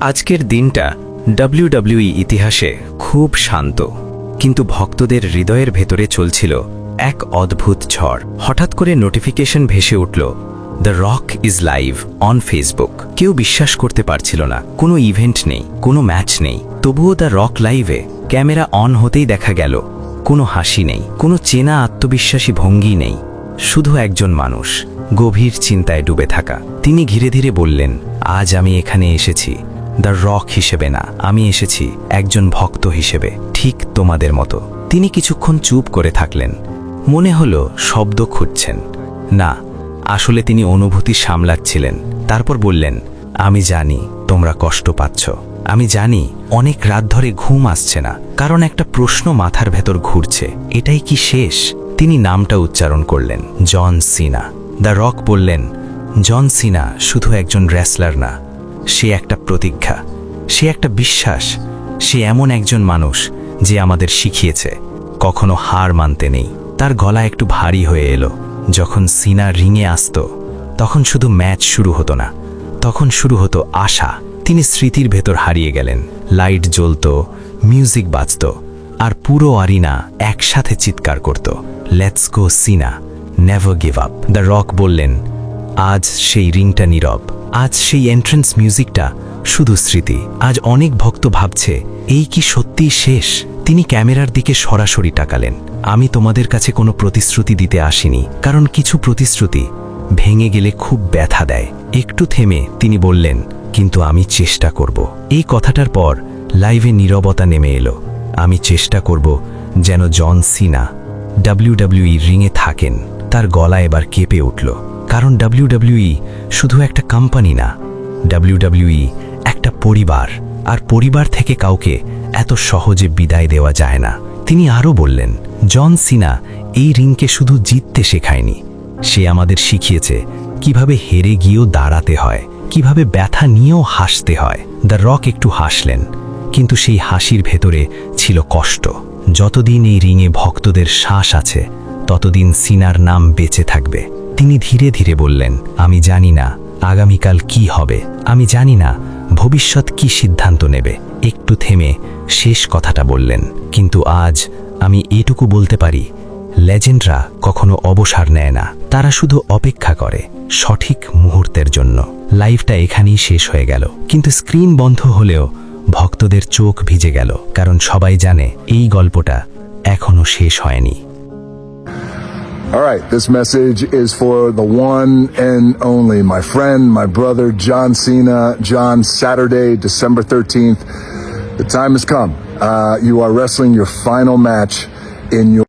আজকের দিনটা ডাব্লিউডাব্লিউই ইতিহাসে খুব শান্ত, কিন্তু ভক্তদের হৃদয়ের ভেতরে চলছিল এক অদ্ভুত ঝড়। হঠাৎ করে নোটিফিকেশন ভেসে উঠল, the rock is live on Facebook. কেউ বিশ্বাস করতে পারছিল না, কোনো ইভেন্ট নেই, কোনো ম্যাচ নেই, তবুও দ্য রক লাইভে ক্যামেরা অন হতেই দেখা গেল কোনো হাসি নেই, কোনো চেনা আত্মবিশ্বাসী ভঙ্গি নেই, শুধু একজন মানুষ গভীর চিন্তায় ডুবে থাকা। তিনি ধীরে ধীরে বললেন, আজ আমি এখানে এসেছি দ্য রক হিসেবে না, আমি এসেছি একজন ভক্ত হিসেবে, ঠিক তোমাদের মতো। তিনি কিছুক্ষণ চুপ করে থাকলেন, মনে হলো শব্দ খুঁজছেন। না, আসলে তিনি অনুভূতি সামলাচ্ছিলেন। তারপর বললেন, আমি জানি তোমরা কষ্ট পাচ্ছ, আমি জানি অনেক রাত ধরে ঘুম আসছে না, কারণ একটা প্রশ্ন মাথার ভেতর ঘুরছে, এটাই কি শেষ? তিনি নামটা উচ্চারণ করলেন, জন সিনা। দ্য রক বললেন, জন সিনা শুধু একজন রেসলার না, সে একটা প্রতিজ্ঞা, সে একটা বিশ্বাস, সে এমন একজন মানুষ যে আমাদের শিখিয়েছে কখনো হার মানতে নেই। তার গলা একটু ভারী হয়ে এলো। যখন সিনা রিংয়ে আসত, তখন শুধু ম্যাচ শুরু হতো না, তখন শুরু হতো আশা। তিনি স্মৃতির ভেতর হারিয়ে গেলেন। লাইট জ্বলত, মিউজিক বাজত, আর পুরো আরিনা একসাথে চিৎকার করত, let's go Cena, never give up. The Rock বললেন, আজ সেই রিংটা নীরব, আজ সেই এন্ট্রেন্স মিউজিকটা শুধু স্মৃতি। আজ অনেক ভক্ত ভাবছে, এই কি সত্যিই শেষ? তিনি ক্যামেরার দিকে সরাসরি তাকালেন। আমি তোমাদের কাছে কোনো প্রতিশ্রুতি দিতে আসিনি, কারণ কিছু প্রতিশ্রুতি ভেঙে গেলে খুব ব্যথা দেয়। একটু থেমে তিনি বললেন, কিন্তু আমি চেষ্টা করব। এই কথাটার পর লাইভে নীরবতা নেমে এলো। আমি চেষ্টা করব যেন জন সিনা ডাব্লিউডাব্লিউই রিংয়ে থাকেন। তার গলা এবার কেঁপে উঠল, কারণ ডাব্লিউডাব্লিউই শুধু একটা কোম্পানি না, ডাব্লিউডাব্লিউই একটা পরিবার, আর পরিবার থেকে কাউকে এত সহজে বিদায় দেওয়া যায় না। তিনি আরও বললেন, জন সিনা এই রিংকে শুধু জিততে শেখায়নি, সে আমাদের শিখিয়েছে কিভাবে হেরে গিয়েও দাঁড়াতে হয়, কিভাবে ব্যথা নিয়েও হাসতে হয়। দ্য রক একটু হাসলেন, কিন্তু সেই হাসির ভেতরে ছিল কষ্ট। যতদিন এই রিংয়ে ভক্তদের শ্বাস আছে, ততদিন সিনার নাম বেঁচে থাকবে। তিনি ধীরে ধীরে বললেন, আমি জানি না আগামীকাল কি হবে, আমি জানি না ভবিষ্যৎ কি সিদ্ধান্ত নেবে। একটু থেমে শেষ কথাটা বললেন, কিন্তু আজ আমি এটুকু বলতে পারি, লেজেন্ডরা কখনো অবসর নেয় না, তারা শুধু অপেক্ষা করে সঠিক মুহূর্তের জন্য। লাইভটা এখানেই শেষ হয়ে গেল, কিন্তু স্ক্রিন বন্ধ হলেও ভক্তদের চোখ ভিজে গেল, কারণ সবাই জানে এই গল্পটা এখনো শেষ হয়নি। All right, this message is for the one and only, my friend, my brother, John Cena. John, Saturday, December 13th. The time has come. You are wrestling your final match in your